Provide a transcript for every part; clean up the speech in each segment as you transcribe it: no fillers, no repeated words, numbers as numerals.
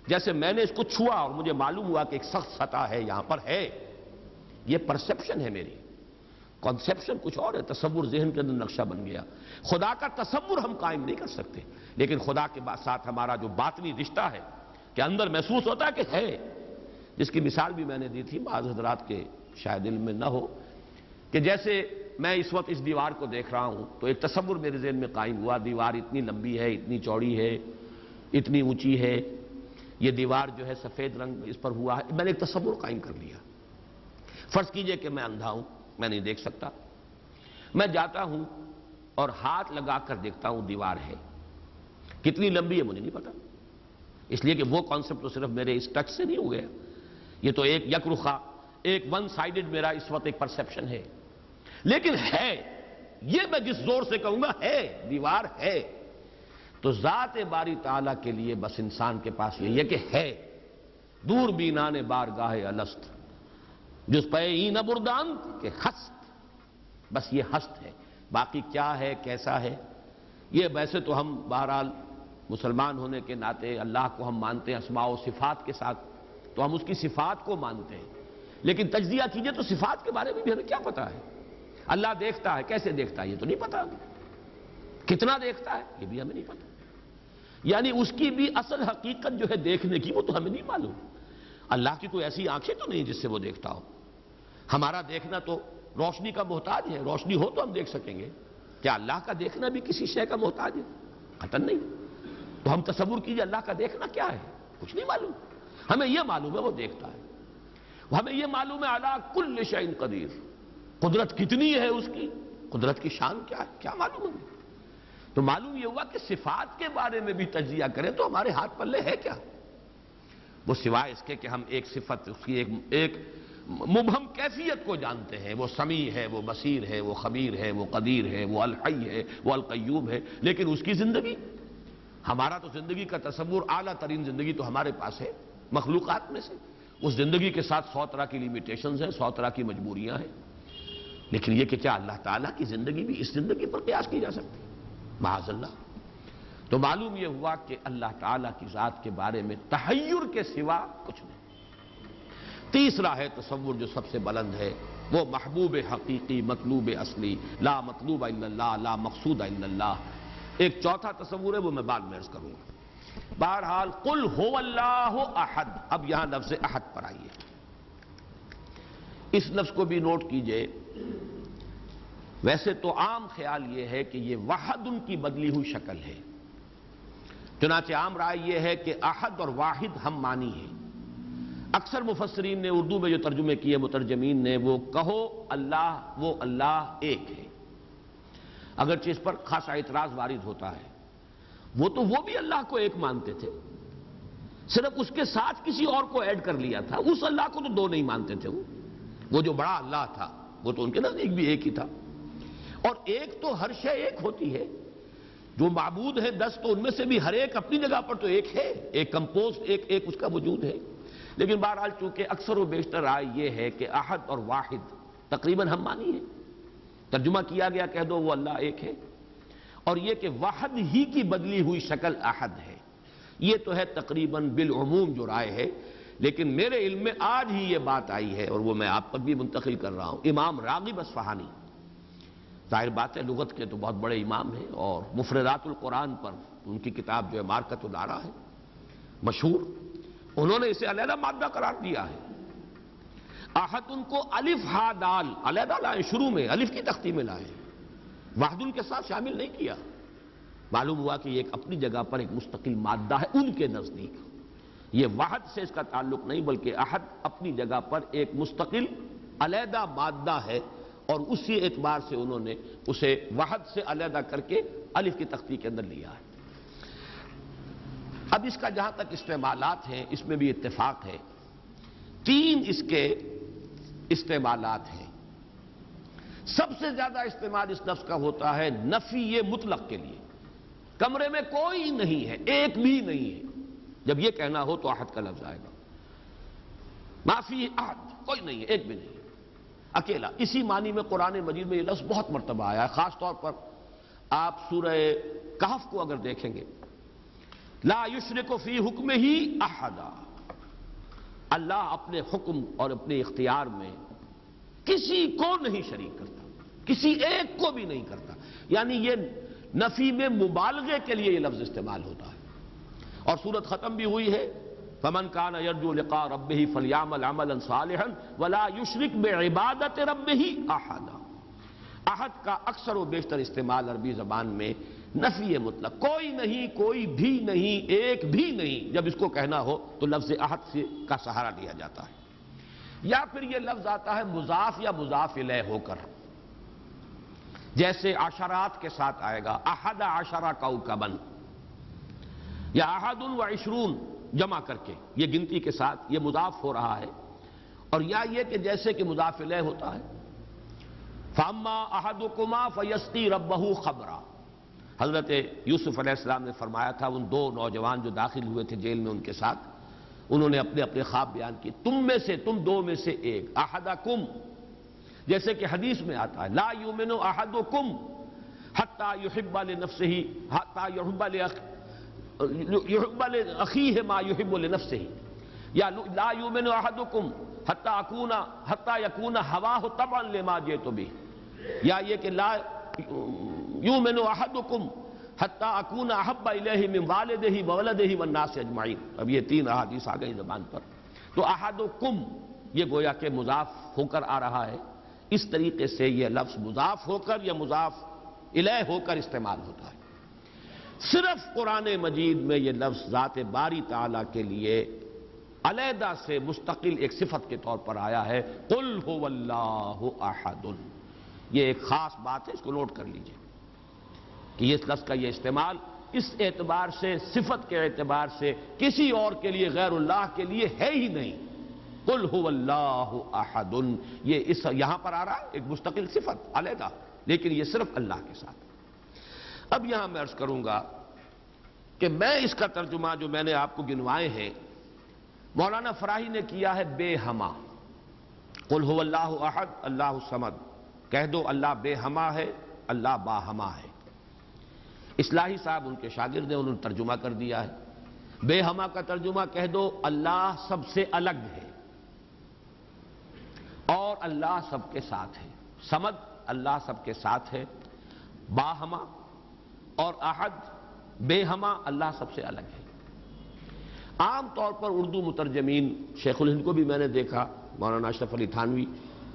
جیسے میں نے اس کو چھوا اور مجھے معلوم ہوا کہ ایک سخت سطح ہے یہاں پر ہے. یہ پرسپشن ہے میری. کنسپشن کچھ اور ہے، تصور ذہن کے اندر نقشہ بن گیا. خدا کا تصور ہم قائم نہیں کر سکتے، لیکن خدا کے ساتھ ہمارا جو باطنی رشتہ ہے کہ اندر محسوس ہوتا ہے کہ ہے. جس کی مثال بھی میں نے دی تھی، بعض حضرات کے شاید علم میں نہ ہو، کہ جیسے میں اس وقت اس دیوار کو دیکھ رہا ہوں تو ایک تصور میرے ذہن میں قائم ہوا، دیوار اتنی لمبی ہے، اتنی چوڑی ہے، اتنی اونچی ہے، یہ دیوار جو ہے سفید رنگ اس پر ہوا ہے. میں نے ایک تصور قائم کر لیا. فرض کیجئے کہ میں اندھا ہوں، میں نہیں دیکھ سکتا. میں جاتا ہوں اور ہاتھ لگا کر دیکھتا ہوں دیوار ہے. کتنی لمبی ہے مجھے نہیں پتا، اس لیے کہ وہ کانسیپٹ تو صرف میرے اس ٹچ سے نہیں ہو گیا. یہ تو ایک یک رخا، ایک ون سائیڈڈ میرا اس وقت ایک پرسپشن ہے. لیکن ہے، یہ میں جس زور سے کہوں گا ہے، دیوار ہے. تو ذات باری تعالیٰ کے لیے بس انسان کے پاس یہ ہے کہ ہے. دور بینان بارگاہ الست جس پہ این بردان کہ ہست، بس یہ ہست ہے. باقی کیا ہے، کیسا ہے، یہ ویسے تو ہم بہرحال مسلمان ہونے کے ناطے اللہ کو ہم مانتے ہیں اسماء و صفات کے ساتھ، تو ہم اس کی صفات کو مانتے ہیں. لیکن تجزیہ کیجئے تو صفات کے بارے میں بھی ہمیں کیا پتا ہے. اللہ دیکھتا ہے، کیسے دیکھتا ہے یہ تو نہیں پتا. کتنا دیکھتا ہے یہ بھی ہمیں نہیں پتا. یعنی اس کی بھی اصل حقیقت جو ہے دیکھنے کی وہ تو ہمیں نہیں معلوم. اللہ کی کوئی ایسی آنکھیں تو نہیں جس سے وہ دیکھتا ہو. ہمارا دیکھنا تو روشنی کا محتاج ہے. روشنی ہو تو ہم دیکھ سکیں گے. کیا اللہ کا دیکھنا بھی کسی شے کا محتاج ہے؟ قطعاً نہیں. تو ہم تصور کیجئے اللہ کا دیکھنا کیا ہے، کچھ نہیں معلوم. ہمیں یہ معلوم ہے وہ دیکھتا ہے. ہمیں یہ معلوم ہے علی کل شیء قدیر، قدرت کتنی ہے اس کی، قدرت کی شان کیا ہے، کیا معلوم ہے. تو معلوم یہ ہوا کہ صفات کے بارے میں بھی تجزیہ کریں تو ہمارے ہاتھ پلے ہے کیا. وہ سوائے اس کے کہ ہم ایک صفت، اس کی ایک مبہم کیفیت کو جانتے ہیں. وہ سمیع ہے، وہ بصیر ہے، وہ خبیر ہے، وہ قدیر ہے، وہ الحی ہے، وہ القیوم ہے. لیکن اس کی زندگی، ہمارا تو زندگی کا تصور اعلیٰ ترین زندگی تو ہمارے پاس ہے مخلوقات میں سے. اس زندگی کے ساتھ 100 طرح کی لیمیٹیشنز ہیں، 100 طرح کی مجبوریاں ہیں. لیکن یہ کہ کیا اللہ تعالیٰ کی زندگی بھی اس زندگی پر قیاس کی جا سکتی ہے؟ معاذ اللہ. تو معلوم یہ ہوا کہ اللہ تعالیٰ کی ذات کے بارے میں تحیر کے سوا کچھ نہیں. تیسرا ہے تصور جو سب سے بلند ہے، وہ محبوب حقیقی، مطلوب اصلی، لا مطلوب الا اللہ، لا مقصود الا اللہ. ایک چوتھا تصور ہے، وہ میں بعد میں عرض کروں گا. بہرحال قل هو اللہ احد. اب یہاں لفظ احد پر آئیے. اس لفظ کو بھی نوٹ کیجئے. ویسے تو عام خیال یہ ہے کہ یہ وحد ان کی بدلی ہوئی شکل ہے. چنانچہ عام رائے یہ ہے کہ احد اور واحد ہم معنی ہیں. اکثر مفسرین نے اردو میں جو ترجمے کیے مترجمین نے، وہ کہو اللہ، وہ اللہ ایک ہے. اگرچہ اس پر خاصا اعتراض وارد ہوتا ہے. وہ بھی اللہ کو ایک مانتے تھے، صرف اس کے ساتھ کسی اور کو ایڈ کر لیا تھا. اس اللہ کو تو دو نہیں مانتے تھے. وہ جو بڑا اللہ تھا وہ تو ان کے نزدیک بھی ایک ہی تھا. اور ایک تو ہر شے ایک ہوتی ہے. جو معبود ہے 10 تو ان میں سے بھی ہر ایک اپنی جگہ پر تو ایک ہے، ایک کمپوزڈ ایک اس کا وجود ہے. لیکن بہرحال چونکہ اکثر و بیشتر رائے یہ ہے کہ احد اور واحد تقریباً ہم مانی ہے. ترجمہ کیا گیا کہہ دو وہ اللہ ایک ہے، اور یہ کہ واحد ہی کی بدلی ہوئی شکل احد ہے، یہ تو ہے تقریباً بالعموم جو رائے ہے. لیکن میرے علم میں آج ہی یہ بات آئی ہے اور وہ میں آپ پر بھی منتقل کر رہا ہوں. امام راغب اصفہانی، ظاہر بات ہے لغت کے تو بہت بڑے امام ہیں، اور مفردات القرآن پر ان کی کتاب جو ہے مارکۃ الآراء ہے مشہور، انہوں نے اسے علیحدہ مادہ قرار دیا ہے. احد ان کو الف ہا دال علیحدہ لائے، شروع میں الف کی تختی میں لائے، واحد ان کے ساتھ شامل نہیں کیا. معلوم ہوا کہ یہ ایک اپنی جگہ پر ایک مستقل مادہ ہے ان کے نزدیک. یہ واحد سے اس کا تعلق نہیں، بلکہ احد اپنی جگہ پر ایک مستقل علیحدہ مادہ ہے، اور اسی اعتبار سے انہوں نے اسے واحد سے علیحدہ کر کے الف کی تختی کے اندر لیا ہے. اب اس کا جہاں تک استعمالات ہیں اس میں بھی اتفاق ہے. 3 اس کے استعمالات ہیں. سب سے زیادہ استعمال اس لفظ کا ہوتا ہے نفی مطلق کے لیے. کمرے میں کوئی نہیں ہے، ایک بھی نہیں ہے. جب یہ کہنا ہو تو احد کا لفظ آئے گا. ما فی احد، کوئی نہیں ہے، ایک بھی نہیں ہے، اکیلا. اسی معنی میں قرآن مجید میں یہ لفظ بہت مرتبہ آیا ہے. خاص طور پر آپ سورہ کہف کو اگر دیکھیں گے لا یشرک فی حکمہ احدا، اللہ اپنے حکم اور اپنے اختیار میں کسی کو نہیں شریک کرتا، کسی ایک کو بھی نہیں کرتا. یعنی یہ نفی میں مبالغے کے لیے یہ لفظ استعمال ہوتا ہے. اور سورت ختم بھی ہوئی ہے فمن کان یرجو لقاء ربہ فلیعمل عملا صالحا ولا یشرک بعبادۃ ربہ احدا. احد کا اکثر و بیشتر استعمال عربی زبان میں نفی مطلق، کوئی نہیں، کوئی بھی نہیں، ایک بھی نہیں، جب اس کو کہنا ہو تو لفظ احد سے کا سہارا لیا جاتا ہے. یا پھر یہ لفظ آتا ہے مضاف یا مضاف الیہ ہو کر، جیسے عشرات کے ساتھ آئے گا احد عشر کوكبا، یا احد و عشرون جمع کر کے یہ گنتی کے ساتھ یہ مضاف ہو رہا ہے. اور یا یہ کہ جیسے کہ مضاف الیہ ہوتا ہے فاما احدکما فیسقی ربہ خبرا. حضرت یوسف علیہ السلام نے فرمایا تھا ان دو نوجوان جو داخل ہوئے تھے جیل میں ان کے ساتھ، انہوں نے اپنے اپنے خواب بیان کیے، تم میں سے، تم دو میں سے ایک، احدکم، جیسے کہ حدیث میں آتا ہے لا یؤمن احدکم حتی یحب لنفسہ حتی یحب لاخیہ ما یحب لنفسہ، یا لا یؤمن احدکم حتی یکون ہواہ طبعا لما جئت بہ، یا یہ کہ لا یؤمن احدکم حتی اکون احب الیہ من والدہ وولدہ والناس اجمعین. اب یہ تین احادیث آ گئی زبان پر. تو احدکم یہ گویا کہ مضاف ہو کر آ رہا ہے. اس طریقے سے یہ لفظ مضاف ہو کر یا مضاف الیہ ہو کر استعمال ہوتا ہے. صرف قرآن مجید میں یہ لفظ ذات باری تعالیٰ کے لیے علیحدہ سے مستقل ایک صفت کے طور پر آیا ہے، قل هو اللہ احد. یہ ایک خاص بات ہے، اس کو نوٹ کر لیجئے کہ اس لفظ کا یہ استعمال اس اعتبار سے، صفت کے اعتبار سے کسی اور کے لیے غیر اللہ کے لیے ہے ہی نہیں. قل هو اللہ احد، یہ یہاں پر آ رہا ہے ایک مستقل صفت علیحدہ، لیکن یہ صرف اللہ کے ساتھ. اب یہاں میں عرض کروں گا کہ میں اس کا ترجمہ جو میں نے آپ کو گنوائے ہیں مولانا فراہی نے کیا ہے بے ہما. قل هو اللہ احد اللہ الصمد، کہہ دو اللہ بے ہما ہے، اللہ با ہما ہے. اصلاحی صاحب ان کے شاگرد ہیں، انہوں نے ترجمہ کر دیا ہے بے ہما کا ترجمہ کہہ دو اللہ سب سے الگ ہے اور اللہ سب کے ساتھ ہے. صمد اللہ سب کے ساتھ ہے، با ہما اور احد بے ہما اللہ سب سے الگ ہے. عام طور پر اردو مترجمین، شیخ الہند کو بھی میں نے دیکھا، مولانا اشرف علی تھانوی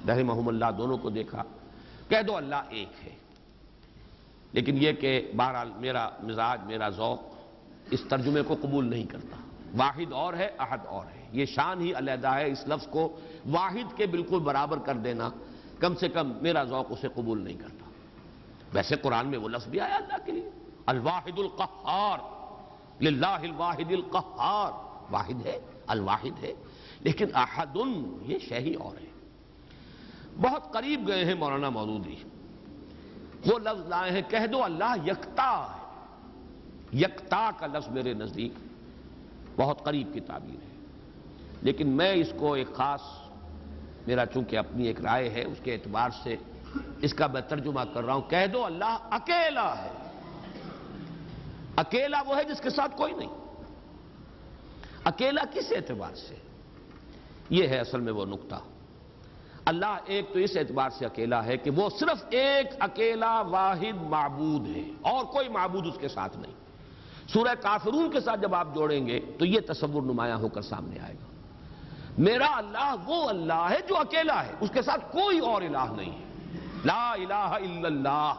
رحمہم اللہ دونوں کو دیکھا، کہہ دو اللہ ایک ہے. لیکن یہ کہ بہرحال میرا مزاج، میرا ذوق اس ترجمے کو قبول نہیں کرتا. واحد اور ہے، احد اور ہے، یہ شان ہی علیحدہ ہے. اس لفظ کو واحد کے بالکل برابر کر دینا کم سے کم میرا ذوق اسے قبول نہیں کرتا. ویسے قرآن میں وہ لفظ بھی آیا اللہ کے لیے، الواحد القہار، للہ الواحد القہار، واحد ہے، الواحد ہے. لیکن احد یہ شے ہی اور ہے. بہت قریب گئے ہیں مولانا مودودی، وہ لفظ لائے ہیں کہہ دو اللہ یکتا ہے. یکتا کا لفظ میرے نزدیک بہت قریب کی تعبیر ہے، لیکن میں اس کو ایک خاص، میرا چونکہ اپنی ایک رائے ہے اس کے اعتبار سے اس کا میں ترجمہ کر رہا ہوں. کہہ دو اللہ اکیلا ہے. اکیلا وہ ہے جس کے ساتھ کوئی نہیں. اکیلا کس اعتبار سے؟ یہ ہے اصل میں وہ نقطہ. اللہ ایک تو اس اعتبار سے اکیلا ہے کہ وہ صرف ایک اکیلا واحد معبود ہے اور کوئی معبود اس کے ساتھ نہیں. سورہ کافرون کے ساتھ جب آپ جوڑیں گے تو یہ تصور نمایاں ہو کر سامنے آئے گا. میرا اللہ وہ اللہ ہے جو اکیلا ہے، اس کے ساتھ کوئی اور الہ نہیں ہے. لا الہ الا اللہ،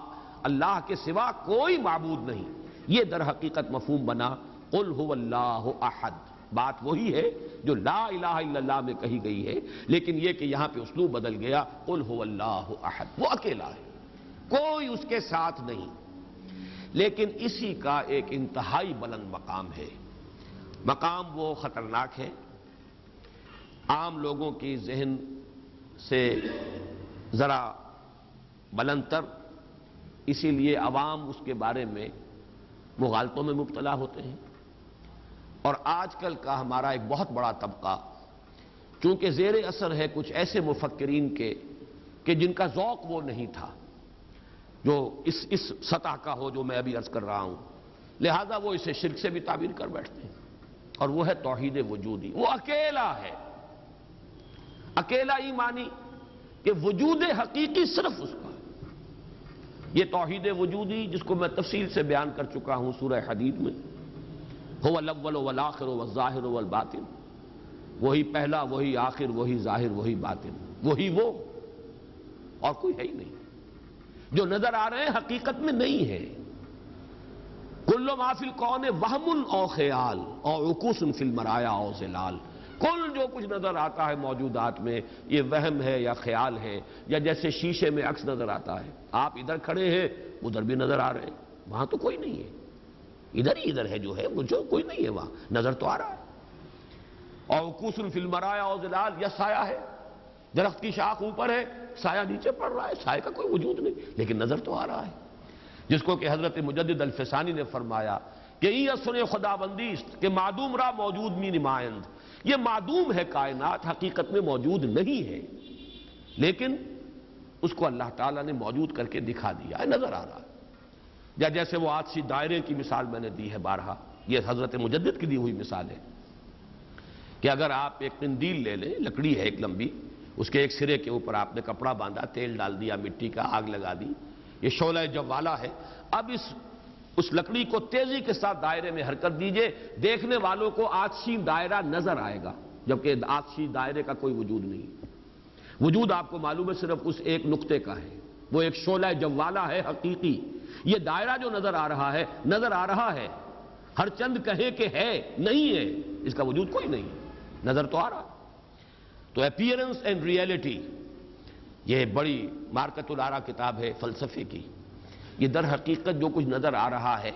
اللہ کے سوا کوئی معبود نہیں. یہ در حقیقت مفہوم بنا قل هو اللہ احد. بات وہی ہے جو لا الہ الا اللہ میں کہی گئی ہے، لیکن یہ کہ یہاں پہ اسلوب بدل گیا. قل هو اللہ احد، وہ اکیلا ہے، کوئی اس کے ساتھ نہیں. لیکن اسی کا ایک انتہائی بلند مقام ہے. مقام وہ خطرناک ہے، عام لوگوں کی ذہن سے ذرا بلند تر، اسی لیے عوام اس کے بارے میں مغالطوں میں مبتلا ہوتے ہیں. اور آج کل کا ہمارا ایک بہت بڑا طبقہ چونکہ زیر اثر ہے کچھ ایسے مفکرین کے کہ جن کا ذوق وہ نہیں تھا جو اس سطح کا ہو جو میں ابھی عرض کر رہا ہوں. لہذا وہ اسے شرک سے بھی تعبیر کر بیٹھتے ہیں، اور وہ ہے توحید وجودی. وہ اکیلا ہے. اکیلا ہی مانی کہ وجود حقیقی صرف اس کا ہے. یہ توحید وجودی جس کو میں تفصیل سے بیان کر چکا ہوں سورہ حدید میں، هو الاول والآخر والظاہر والباطن، وہی پہلا، وہی آخر، وہی ظاہر، وہی باطن، وہی وہ، اور کوئی ہے ہی نہیں. جو نظر آ رہے ہیں حقیقت میں نہیں ہے. کل ما فی الکون وہم او خیال او عکوس فی المرایا او ظلال. کل جو کچھ نظر آتا ہے موجودات میں یہ وہم ہے یا خیال ہے، یا جیسے شیشے میں عکس نظر آتا ہے. آپ ادھر کھڑے ہیں، ادھر بھی نظر آ رہے ہیں، وہاں تو کوئی نہیں ہے. ادھر ہی ادھر ہے جو ہے، وہ جو کوئی نہیں ہے وہاں، نظر تو آ رہا ہے. اور عکوس فی المرایا او ظلال، یا سایہ ہے، درخت کی شاخ اوپر ہے، سایہ نیچے پڑ رہا ہے، سایہ کا کوئی وجود نہیں لیکن نظر تو آ رہا ہے. جس کو کہ حضرت مجدد الفسانی نے فرمایا کہ یہ سن خدا بندیست کہ معدوم را موجود می نمائند. یہ معدوم ہے کائنات، حقیقت میں موجود نہیں ہے، لیکن اس کو اللہ تعالیٰ نے موجود کر کے دکھا دیا ہے، نظر آ رہا ہے. یا جیسے وہ آتشی دائرے کی مثال میں نے دی ہے بارہا، یہ حضرت مجدد کی دی ہوئی مثال ہے کہ اگر آپ ایک قندیل لے لیں، لکڑی ہے ایک لمبی، اس کے ایک سرے کے اوپر آپ نے کپڑا باندھا، تیل ڈال دیا، مٹی کا، آگ لگا دی، یہ شعلہ جوالا ہے. اب اس لکڑی کو تیزی کے ساتھ دائرے میں حرکت دیجئے، دیکھنے والوں کو آتشی دائرہ نظر آئے گا، جبکہ آتشی دائرے کا کوئی وجود نہیں. وجود آپ کو معلوم ہے صرف اس ایک نقطے کا ہے، وہ ایک شعلہ جوالا ہے حقیقی. یہ دائرہ جو نظر آ رہا ہے، نظر آ رہا ہے، ہر چند کہے کہ ہے، نہیں ہے، اس کا وجود کوئی نہیں ہے، نظر تو آ رہا. تو اپیئرنس اینڈ ریئلٹی، یہ بڑی مارکت الآرا کتاب ہے فلسفے کی. یہ در حقیقت جو کچھ نظر آ رہا ہے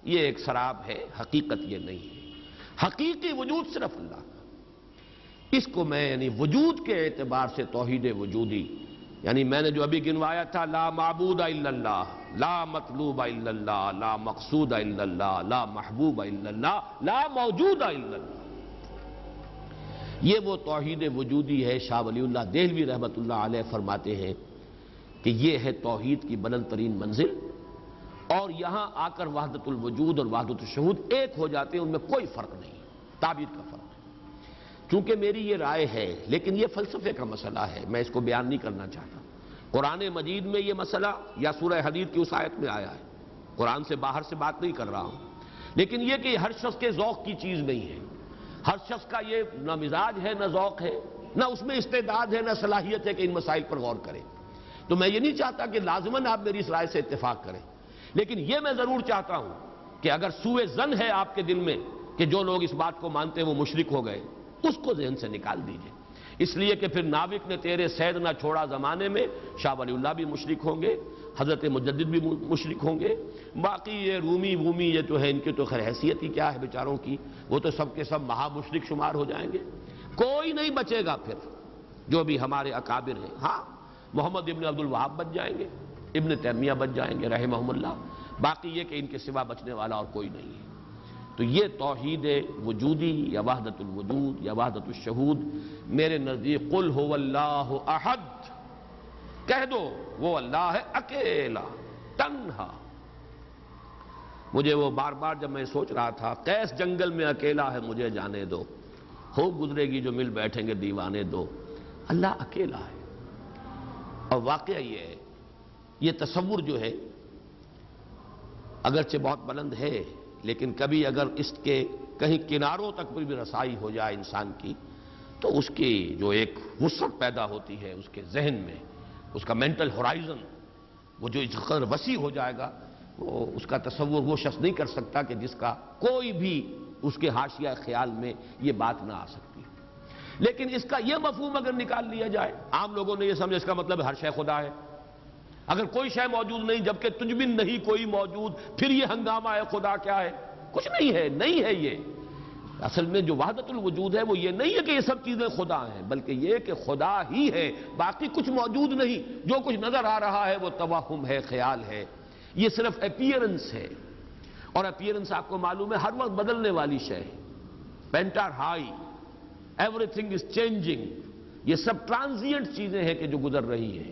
یہ ایک سراب ہے، حقیقت یہ نہیں ہے. حقیقی وجود صرف اللہ کا. اس کو میں یعنی وجود کے اعتبار سے توحید وجودی، یعنی میں نے جو ابھی گنوایا تھا، لا معبود الا اللہ، لا مطلوب الا اللہ، لا مقصود الا اللہ، لا محبوب الا اللہ، لا موجود الا اللہ، یہ وہ توحید وجودی ہے. شاہ ولی اللہ دہلوی رحمت اللہ علیہ فرماتے ہیں کہ یہ ہے توحید کی بلند ترین منزل، اور یہاں آ کر وحدت الوجود اور وحدت الشہود ایک ہو جاتے ہیں، ان میں کوئی فرق نہیں، تعبیر کا فرق ہے. چونکہ میری یہ رائے ہے، لیکن یہ فلسفے کا مسئلہ ہے، میں اس کو بیان نہیں کرنا چاہتا. قرآن مجید میں یہ مسئلہ یا سورہ حدید کی اس آیت میں آیا ہے، قرآن سے باہر سے بات نہیں کر رہا ہوں. لیکن یہ کہ ہر شخص کے ذوق کی چیز نہیں ہے، ہر شخص کا یہ نہ مزاج ہے، نہ ذوق ہے، نہ اس میں استعداد ہے، نہ صلاحیت ہے کہ ان مسائل پر غور کرے. تو میں یہ نہیں چاہتا کہ لازماً آپ میری اس رائے سے اتفاق کریں، لیکن یہ میں ضرور چاہتا ہوں کہ اگر سوء ظن ہے آپ کے دل میں کہ جو لوگ اس بات کو مانتے ہیں وہ مشرک ہو گئے، اس کو ذہن سے نکال دیجئے. اس لیے کہ پھر ناوک نے تیرے سید نہ چھوڑا زمانے میں، شاہ ولی اللہ بھی مشرک ہوں گے، حضرت مجدد بھی مشرک ہوں گے، باقی یہ رومی یہ تو ہے، ان کی تو خیر حیثیت ہی کیا ہے بیچاروں کی، وہ تو سب کے سب مہا مشرک شمار ہو جائیں گے. کوئی نہیں بچے گا پھر جو بھی ہمارے اکابر ہیں. ہاں محمد ابن عبد الوہاب بچ جائیں گے، ابن تیمیہ بچ جائیں گے رحمہم اللہ، باقی یہ کہ ان کے سوا بچنے والا اور کوئی نہیں ہے. تو یہ توحید وجودی یا وحدت الوجود یا وحدت الشہود میرے نزدیک قل هو اللہ احد، کہہ دو وہ اللہ ہے اکیلا تنہا. مجھے وہ بار بار جب میں سوچ رہا تھا، قیس جنگل میں اکیلا ہے مجھے جانے دو، ہو گزرے گی جو مل بیٹھیں گے دیوانے دو. اللہ اکیلا ہے. اور واقعہ یہ ہے، یہ تصور جو ہے اگرچہ بہت بلند ہے، لیکن کبھی اگر اس کے کہیں کناروں تک بھی رسائی ہو جائے انسان کی، تو اس کی جو ایک وسعت پیدا ہوتی ہے اس کے ذہن میں، اس کا مینٹل ہورائزن وہ جو اس قدر وسیع ہو جائے گا، وہ اس کا تصور وہ شخص نہیں کر سکتا کہ جس کا کوئی بھی اس کے حاشیہ خیال میں یہ بات نہ آ سکتی. لیکن اس کا یہ مفہوم اگر نکال لیا جائے، عام لوگوں نے یہ سمجھا اس کا مطلب ہر شے خدا ہے. اگر کوئی شے موجود نہیں جبکہ تجھ بن نہیں کوئی موجود، پھر یہ ہنگامہ ہے خدا کیا ہے؟ کچھ نہیں ہے، نہیں ہے. یہ اصل میں جو وحدت الوجود ہے وہ یہ نہیں ہے کہ یہ سب چیزیں خدا ہیں، بلکہ یہ کہ خدا ہی ہے، باقی کچھ موجود نہیں. جو کچھ نظر آ رہا ہے وہ توہم ہے، خیال ہے، یہ صرف اپیئرنس ہے. اور اپیئرنس آپ کو معلوم ہے ہر وقت بدلنے والی شے ہے. Painter high, every thing is changing. یہ سب ٹرانزینٹ چیزیں ہیں کہ جو گزر رہی ہیں.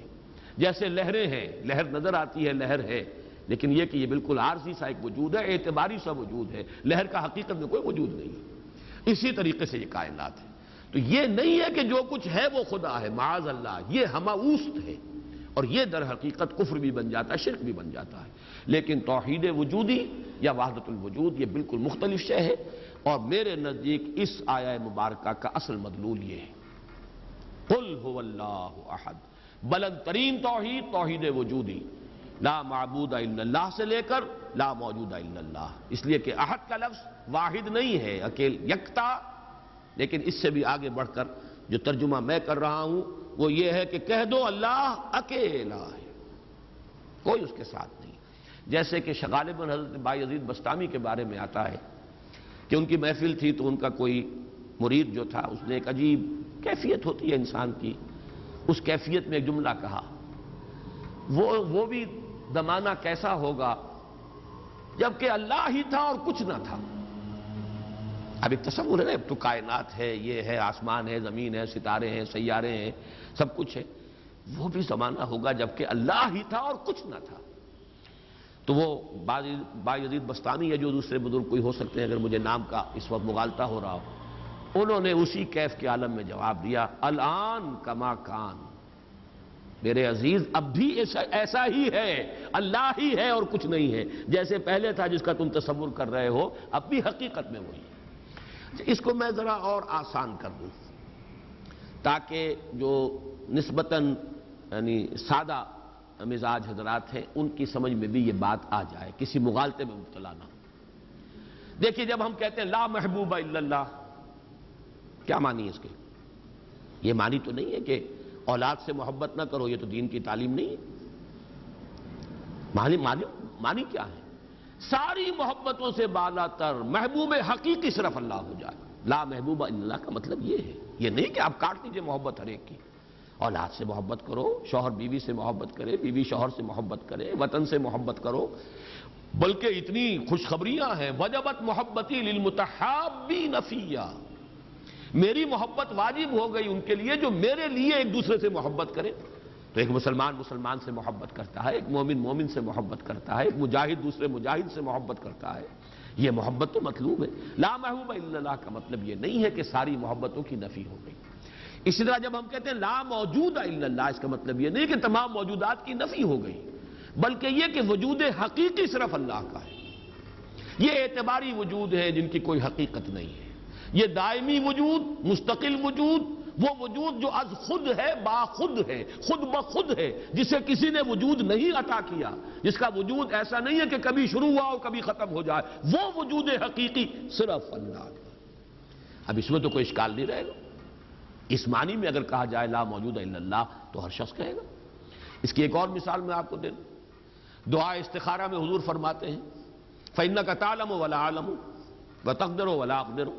جیسے لہریں ہیں، لہر نظر آتی ہے، لہر ہے، لیکن یہ کہ یہ بالکل عارضی سا ایک وجود ہے، اعتباری سا وجود ہے، لہر کا حقیقت میں کوئی وجود نہیں ہے۔ اسی طریقے سے یہ کائنات ہے۔ تو یہ نہیں ہے کہ جو کچھ ہے وہ خدا ہے، معاذ اللہ، یہ ہماوست ہے، اور یہ در حقیقت کفر بھی بن جاتا ہے، شرک بھی بن جاتا ہے۔ لیکن توحید وجودی یا وحدت الوجود یہ بالکل مختلف شے ہے، اور میرے نزدیک اس آیہ مبارکہ کا اصل مدلول یہ ہے، قل هو اللہ احد، بلند ترین توحید توحید وجودی، لا معبود الا اللہ سے لے کر لا موجود الا اللہ، اس لیے کہ احد کا لفظ واحد نہیں ہے، اکیل یکتا، لیکن اس سے بھی آگے بڑھ کر جو ترجمہ میں کر رہا ہوں وہ یہ ہے کہ کہہ دو اللہ اکیلا ہے، کوئی اس کے ساتھ نہیں۔ جیسے کہ غالباً حضرت بایزید بسطامی کے بارے میں آتا ہے کہ ان کی محفل تھی تو ان کا کوئی مرید جو تھا اس نے ایک عجیب کیفیت ہوتی ہے انسان کی، اس کیفیت میں ایک جملہ کہا، وہ بھی زمانہ کیسا ہوگا جبکہ اللہ ہی تھا اور کچھ نہ تھا۔ اب ایک تصور ہے نا، اب تو کائنات ہے، یہ ہے، آسمان ہے، زمین ہے، ستارے ہیں، سیارے ہیں، سب کچھ ہے، وہ بھی زمانہ ہوگا جبکہ اللہ ہی تھا اور کچھ نہ تھا۔ تو وہ بایزید بسطامی ہے، جو دوسرے بزرگ کوئی ہو سکتے ہیں اگر مجھے نام کا اس وقت مغالطہ ہو رہا ہو، انہوں نے اسی کیف کے عالم میں جواب دیا، الان کما کان، میرے عزیز اب بھی ایسا ہی ہے، اللہ ہی ہے اور کچھ نہیں ہے، جیسے پہلے تھا جس کا تم تصور کر رہے ہو، اب بھی حقیقت میں وہی ہے۔ اس کو میں ذرا اور آسان کر دوں تاکہ جو نسبتاً یعنی سادہ مزاج حضرات ہیں ان کی سمجھ میں بھی یہ بات آ جائے، کسی مغالطے میں مبتلا نہ ہو۔ دیکھیے جب ہم کہتے ہیں لا محبوب الا اللہ، کیا معنی ہے اس کے؟ یہ معنی تو نہیں ہے کہ اولاد سے محبت نہ کرو، یہ تو دین کی تعلیم نہیں ہے۔ معنی کیا ہے؟ ساری محبتوں سے بالا تر محبوب حقیقی صرف اللہ ہو جائے۔ لا محبوب الا اللہ کا مطلب یہ ہے، یہ نہیں کہ آپ کاٹ دیجئے محبت ہر ایک کی، اولاد سے محبت کرو، شوہر بیوی سے محبت کرے، بیوی شوہر سے محبت کرے، وطن سے محبت کرو، بلکہ اتنی خوشخبریاں ہیں، وجبت محبتی للمتحابین فیہ، میری محبت واجب ہو گئی ان کے لیے جو میرے لیے ایک دوسرے سے محبت کرے۔ تو ایک مسلمان مسلمان سے محبت کرتا ہے، ایک مومن مومن سے محبت کرتا ہے، ایک مجاہد دوسرے مجاہد سے محبت کرتا ہے، یہ محبت تو مطلوب ہے۔ لا محبوب الا اللہ کا مطلب یہ نہیں ہے کہ ساری محبتوں کی نفی ہو گئی۔ اسی طرح جب ہم کہتے ہیں لا موجود الا اللہ، اس کا مطلب یہ نہیں کہ تمام موجودات کی نفی ہو گئی، بلکہ یہ کہ وجود حقیقی صرف اللہ کا ہے۔ یہ اعتباری وجود ہے جن کی کوئی حقیقت نہیں ہے، یہ دائمی وجود، مستقل وجود، وہ وجود جو از خود ہے، با خود ہے، خود بخود ہے، جسے کسی نے وجود نہیں عطا کیا، جس کا وجود ایسا نہیں ہے کہ کبھی شروع ہوا اور کبھی ختم ہو جائے، وہ وجود حقیقی صرف اللہ کا۔ اب اس میں تو کوئی اشکال نہیں رہے گا، اس معنی میں اگر کہا جائے لا موجود الا اللہ تو ہر شخص کہے گا۔ اس کی ایک اور مثال میں آپ کو دے دوں، دعا استخارہ میں حضور فرماتے ہیں فَإِنَّكَ تَعْلَمُ وَلَا أَعْلَمُ وَتَقْدِرُ وَلَا أَقْدِرُ،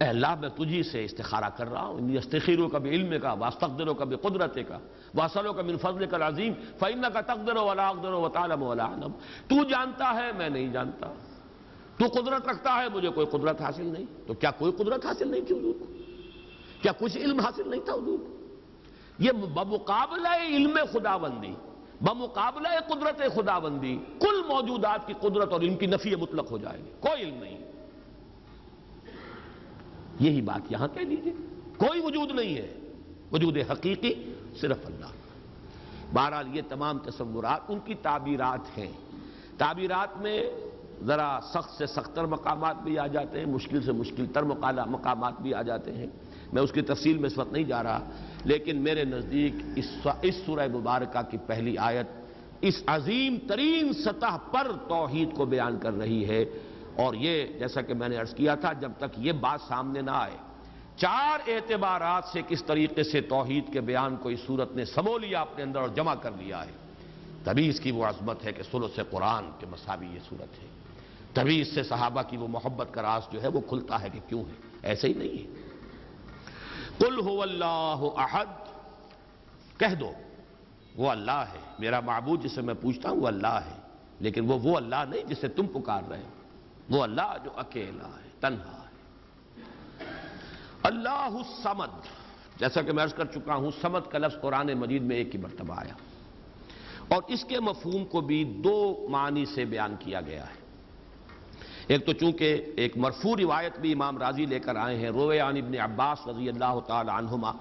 اے اللہ میں تجھی سے استخارہ کر رہا ہوں، انی استخیرک بعلمک واستقدرک بقدرتک واسألک من فضلک العظیم فإنک تقدر ولا اقدر وتعلم ولا اعلم، تو جانتا ہے میں نہیں جانتا، تو قدرت رکھتا ہے مجھے کوئی قدرت حاصل نہیں۔ تو کیا کوئی قدرت حاصل نہیں تھی حضور کو؟ کیا کچھ علم حاصل نہیں تھا حضور کو؟ یہ بمقابلہ علم خداوندی، بمقابلہ قدرت خداوندی کل موجودات کی قدرت اور ان کی نفی مطلق ہو جائے گی، کوئی علم نہیں۔ یہی بات یہاں کہہ دیجیے، کوئی وجود نہیں ہے، وجود حقیقی صرف اللہ۔ بہرحال یہ تمام تصورات ان کی تعبیرات ہیں، تعبیرات میں ذرا سخت سے سخت تر مقامات بھی آ جاتے ہیں، مشکل سے مشکل تر مقامات بھی آ جاتے ہیں، میں اس کی تفصیل میں اس وقت نہیں جا رہا، لیکن میرے نزدیک اس سورہ مبارکہ کی پہلی آیت اس عظیم ترین سطح پر توحید کو بیان کر رہی ہے، اور یہ جیسا کہ میں نے عرض کیا تھا جب تک یہ بات سامنے نہ آئے، چار اعتبارات سے کس طریقے سے توحید کے بیان کو اس صورت نے سمو لیا اپنے اندر اور جمع کر لیا ہے، تبھی اس کی وہ عظمت ہے کہ ثلث قرآن کے مساوی یہ صورت ہے، تبھی اس سے صحابہ کی وہ محبت کا راز جو ہے وہ کھلتا ہے کہ کیوں ہے، ایسے ہی نہیں ہے۔ قل هو اللہ احد، کہہ دو وہ اللہ ہے، میرا معبود جسے میں پوچھتا ہوں وہ اللہ ہے، لیکن وہ اللہ نہیں جسے تم پکار رہے ہو، وہ اللہ جو اکیلا ہے، تنہا ہے۔ اللہ الصمد، جیسا کہ میں عرض کر چکا ہوں صمد کا لفظ قرآن مجید میں ایک ہی مرتبہ آیا، اور اس کے مفہوم کو بھی دو معنی سے بیان کیا گیا ہے۔ ایک تو چونکہ ایک مرفوع روایت بھی امام رازی لے کر آئے ہیں، روی عن ابن عباس رضی اللہ تعالی عنہما،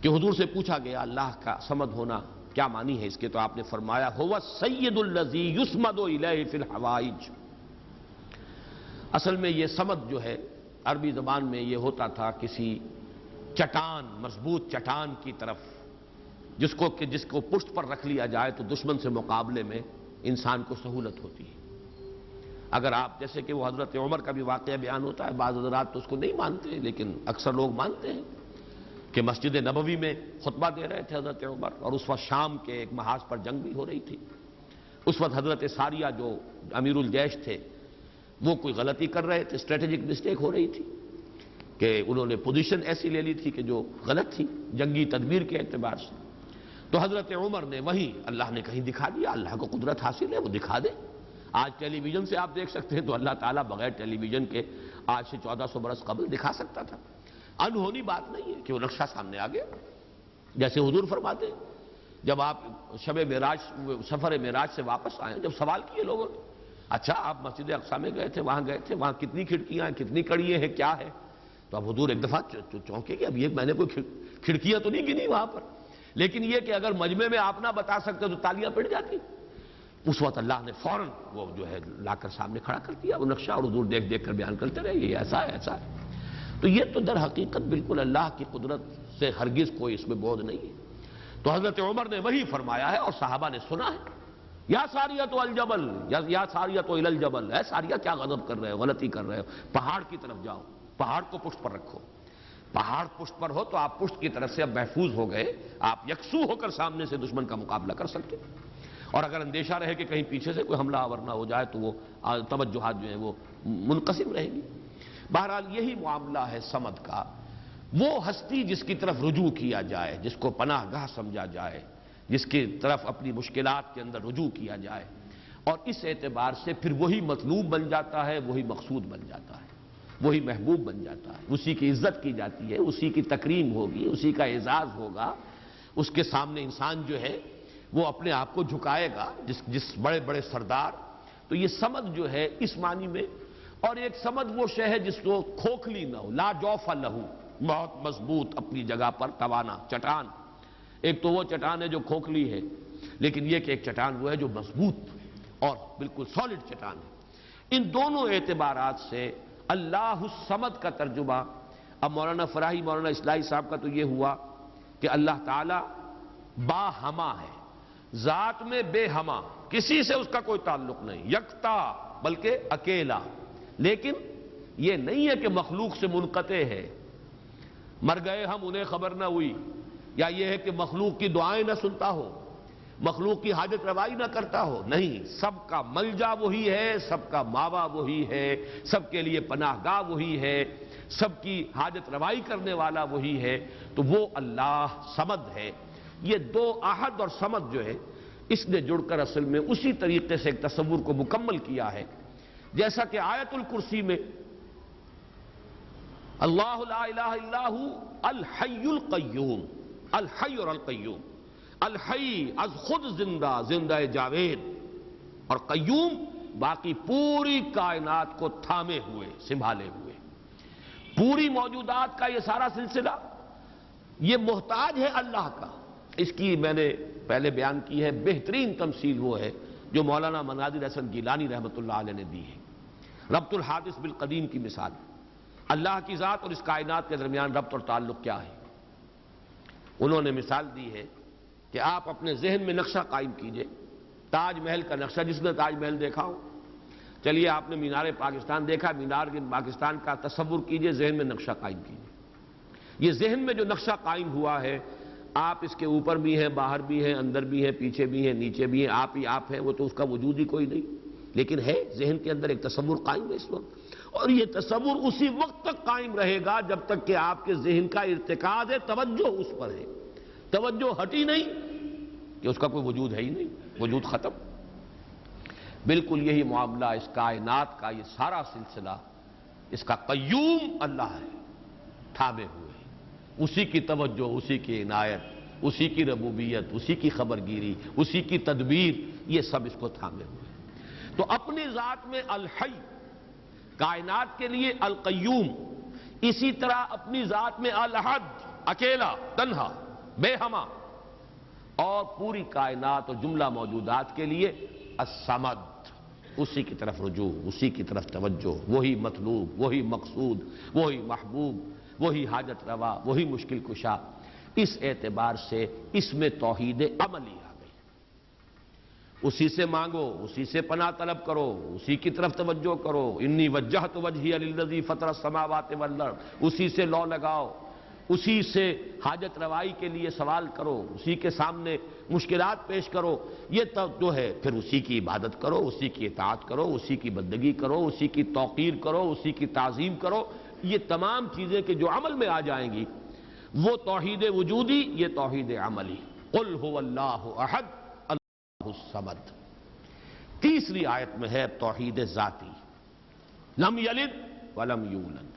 کہ حضور سے پوچھا گیا اللہ کا صمد ہونا کیا معنی ہے اس کے، تو آپ نے فرمایا هو السید الذی یسمد الیہ فی الحوائج۔ اصل میں یہ صمد جو ہے عربی زبان میں یہ ہوتا تھا کسی چٹان، مضبوط چٹان کی طرف جس کو پشت پر رکھ لیا جائے تو دشمن سے مقابلے میں انسان کو سہولت ہوتی ہے۔ اگر آپ جیسے کہ وہ حضرت عمر کا بھی واقعہ بیان ہوتا ہے، بعض حضرات تو اس کو نہیں مانتے لیکن اکثر لوگ مانتے ہیں کہ مسجد نبوی میں خطبہ دے رہے تھے حضرت عمر، اور اس وقت شام کے ایک محاذ پر جنگ بھی ہو رہی تھی۔ اس وقت حضرت ساریہ جو امیر الجیش تھے وہ کوئی غلطی کر رہے تھے، اسٹریٹجک مسٹیک ہو رہی تھی کہ انہوں نے پوزیشن ایسی لے لی تھی کہ جو غلط تھی جنگی تدبیر کے اعتبار سے۔ تو حضرت عمر نے وہیں اللہ نے کہیں دکھا دیا، اللہ کو قدرت حاصل ہے وہ دکھا دے۔ آج ٹیلی ویژن سے آپ دیکھ سکتے ہیں تو اللہ تعالیٰ بغیر ٹیلی ویژن کے آج سے 1400 برس قبل دکھا سکتا تھا۔ انہونی بات نہیں ہے کہ وہ نقشہ سامنے آ گیا، جیسے حضور فرماتے ہیں جب آپ سفر معراج سے واپس آئے، جب سوال کیے لوگوں نے اچھا آپ مسجد اقصی میں گئے تھے وہاں کتنی کھڑکیاں ہیں، کتنی کڑیاں ہیں، کیا ہے؟ تو اب حضور ایک دفعہ چونکے کہ اب یہ میں نے کوئی کھڑکیاں تو نہیں گنی وہاں پر، لیکن یہ کہ اگر مجمع میں آپ نہ بتا سکتے تو تالیاں پڑ جاتی۔ اس وقت اللہ نے فوراً وہ جو ہے لا کر سامنے کھڑا کر دیا وہ نقشہ، اور حضور دیکھ دیکھ کر بیان کرتے رہے یہ ایسا ہے ایسا ہے۔ تو یہ تو در حقیقت بالکل اللہ کی قدرت سے ہرگز کوئی اس میں بوجھ نہیں ہے۔ تو حضرت عمر نے وہی فرمایا ہے اور صحابہ نے سنا ہے، یا ساریۃ الجبل، یا ساریۃ الی الجبل، اے ساریہ کیا غضب کر رہے ہو، غلطی کر رہے ہو، پہاڑ کی طرف جاؤ، پہاڑ کو پشت پر رکھو۔ پہاڑ پشت پر ہو تو آپ پشت کی طرف سے اب محفوظ ہو گئے، آپ یکسو ہو کر سامنے سے دشمن کا مقابلہ کر سکتے، اور اگر اندیشہ رہے کہ کہیں پیچھے سے کوئی حملہ آور نہ ہو جائے تو وہ توجہات جو ہیں وہ منقسم رہیں گی۔ بہرحال یہی معاملہ ہے صمد کا، وہ ہستی جس کی طرف رجوع کیا جائے، جس کو پناہ گاہ سمجھا جائے، جس کی طرف اپنی مشکلات کے اندر رجوع کیا جائے، اور اس اعتبار سے پھر وہی مطلوب بن جاتا ہے، وہی مقصود بن جاتا ہے، وہی محبوب بن جاتا ہے، اسی کی عزت کی جاتی ہے، اسی کی تکریم ہوگی، اسی کا اعزاز ہوگا، اس کے سامنے انسان جو ہے وہ اپنے آپ کو جھکائے گا، جس بڑے بڑے سردار۔ تو یہ صمد جو ہے اس معنی میں، اور ایک صمد وہ شے ہے جس کو کھوکھلی نہ ہو، لا جوف لہو، بہت مضبوط اپنی جگہ پر توانا چٹان۔ ایک تو وہ چٹان ہے جو کھوکھلی ہے، لیکن یہ کہ ایک چٹان وہ ہے جو مضبوط اور بالکل سالڈ چٹان ہے۔ ان دونوں اعتبارات سے اللہ الصمد کا ترجمہ اب مولانا فراہی، مولانا اصلاحی صاحب کا تو یہ ہوا کہ اللہ تعالی باہما ہے، ذات میں بے ہما، کسی سے اس کا کوئی تعلق نہیں، یکتا بلکہ اکیلا، لیکن یہ نہیں ہے کہ مخلوق سے منقطع ہے، مر گئے ہم انہیں خبر نہ ہوئی، یا یہ ہے کہ مخلوق کی دعائیں نہ سنتا ہو، مخلوق کی حاجت روائی نہ کرتا ہو، نہیں، سب کا ملجا وہی ہے، سب کا ماوا وہی ہے، سب کے لیے پناہ گاہ وہی ہے، سب کی حاجت روائی کرنے والا وہی ہے، تو وہ اللہ صمد ہے۔ یہ دو احد اور صمد جو ہے اس نے جڑ کر اصل میں اسی طریقے سے ایک تصور کو مکمل کیا ہے، جیسا کہ آیت الکرسی میں اللہ لا الہ الا ہو الحی القیوم، الحی اور القیوم، الحی از خود زندہ، زندہ جاوید، اور قیوم باقی پوری کائنات کو تھامے ہوئے، سنبھالے ہوئے، پوری موجودات کا یہ سارا سلسلہ یہ محتاج ہے اللہ کا۔ اس کی میں نے پہلے بیان کی ہے، بہترین تمثیل وہ ہے جو مولانا مناظر حسن گیلانی رحمۃ اللہ علیہ نے دی ہے، ربط الحادث بالقدیم کی مثال۔ اللہ کی ذات اور اس کائنات کے درمیان ربط اور تعلق کیا ہے؟ انہوں نے مثال دی ہے کہ آپ اپنے ذہن میں نقشہ قائم کیجئے، تاج محل کا نقشہ، جس نے تاج محل دیکھا ہو، چلیے آپ نے مینار پاکستان دیکھا، مینار پاکستان کا تصور کیجئے، ذہن میں نقشہ قائم کیجئے۔ یہ ذہن میں جو نقشہ قائم ہوا ہے، آپ اس کے اوپر بھی ہیں، باہر بھی ہیں، اندر بھی ہیں، پیچھے بھی ہیں، نیچے بھی ہیں، آپ ہی آپ ہیں، وہ تو اس کا وجود ہی کوئی نہیں، لیکن ہے ذہن کے اندر ایک تصور قائم ہے اس وقت، اور یہ تصور اسی وقت تک قائم رہے گا جب تک کہ آپ کے ذہن کا ارتکاز ہے، توجہ اس پر ہے، توجہ ہٹی نہیں کہ اس کا کوئی وجود ہے ہی نہیں، وجود ختم۔ بالکل یہی معاملہ اس کائنات کا، یہ سارا سلسلہ اس کا قیوم اللہ ہے، تھامے ہوئے، اسی کی توجہ، اسی کی عنایت، اسی کی ربوبیت، اسی کی خبرگیری، اسی کی تدبیر، یہ سب اس کو تھامے ہوئے۔ تو اپنی ذات میں الحی، کائنات کے لیے القیوم، اسی طرح اپنی ذات میں الاحد، اکیلا، تنہا، بے ہمہ، اور پوری کائنات اور جملہ موجودات کے لیے الصمد، اسی کی طرف رجوع، اسی کی طرف توجہ، وہی مطلوب، وہی مقصود، وہی محبوب، وہی حاجت روا، وہی مشکل کشا۔ اس اعتبار سے اس میں توحید عملی آ گئی۔ اسی سے مانگو، اسی سے پناہ طلب کرو، اسی کی طرف توجہ کرو، انی وجہت وجہی للذی فطر السماوات والارض، اسی سے لو لگاؤ، اسی سے حاجت روائی کے لیے سوال کرو، اسی کے سامنے مشکلات پیش کرو۔ یہ جو ہے پھر اسی کی عبادت کرو، اسی کی اطاعت کرو، اسی کی بندگی کرو، اسی کی توقیر کرو، اسی کی تعظیم کرو۔ یہ تمام چیزیں کہ جو عمل میں آ جائیں گی وہ توحید وجودی، یہ توحید عملی۔ قل هو اللہ احد اللہ الصمد۔ تیسری آیت میں ہے توحید ذاتی، لم یلد ولم یولد۔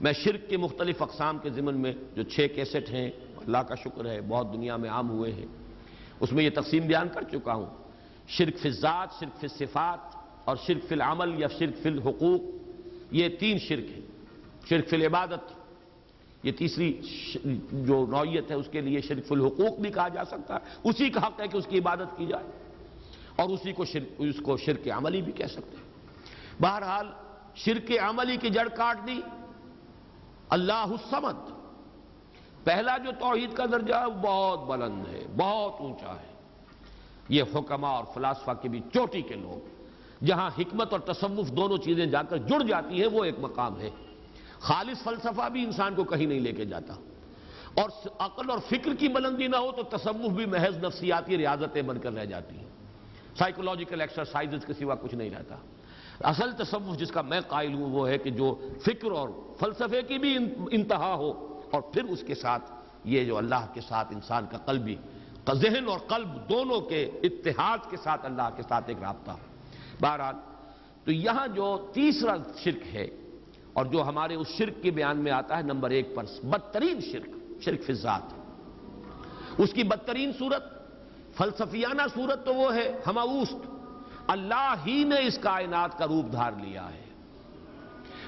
میں شرک کے مختلف اقسام کے ضمن میں جو 6 کیسٹ ہیں، اللہ کا شکر ہے بہت دنیا میں عام ہوئے ہیں، اس میں یہ تقسیم بیان کر چکا ہوں۔ شرک فی الذات، شرک فی الصفات، اور شرک فی العمل یا شرک فی الحقوق، یہ 3 شرک ہیں۔ شرک فی العبادت، یہ تیسری جو نوعیت ہے، اس کے لیے شرک فی الحقوق بھی کہا جا سکتا ہے، اسی کا حق ہے کہ اس کی عبادت کی جائے، اور اسی کو اس کو شرک عملی بھی کہہ سکتے ہیں۔ بہرحال شرک عملی کی جڑ کاٹ دی اللہ الصمد۔ پہلا جو توحید کا درجہ ہے وہ بہت بلند ہے، بہت اونچا ہے۔ یہ حکماء اور فلاسفہ کی بھی چوٹی کے لوگ، جہاں حکمت اور تصوف دونوں چیزیں جا کر جڑ جاتی ہیں، وہ ایک مقام ہے۔ خالص فلسفہ بھی انسان کو کہیں نہیں لے کے جاتا، اور عقل اور فکر کی بلندی نہ ہو تو تصوف بھی محض نفسیاتی ریاضتیں بن کر رہ جاتی ہیں، سائیکولوجیکل ایکسرسائزز کے سوا کچھ نہیں رہتا۔ اصل تصوف جس کا میں قائل ہوں وہ ہے کہ جو فکر اور فلسفے کی بھی انتہا ہو، اور پھر اس کے ساتھ یہ جو اللہ کے ساتھ انسان کا قلبی، ذہن اور قلب دونوں کے اتحاد کے ساتھ اللہ کے ساتھ ایک رابطہ ہو۔ بہرحال تو یہاں جو تیسرا شرک ہے، اور جو ہمارے اس شرک کے بیان میں آتا ہے نمبر 1 پر، بدترین شرک، شرک فی الذات۔ اس کی بدترین صورت، فلسفیانہ صورت تو وہ ہے ہماوست، اللہ ہی نے اس کائنات کا روپ دھار لیا ہے۔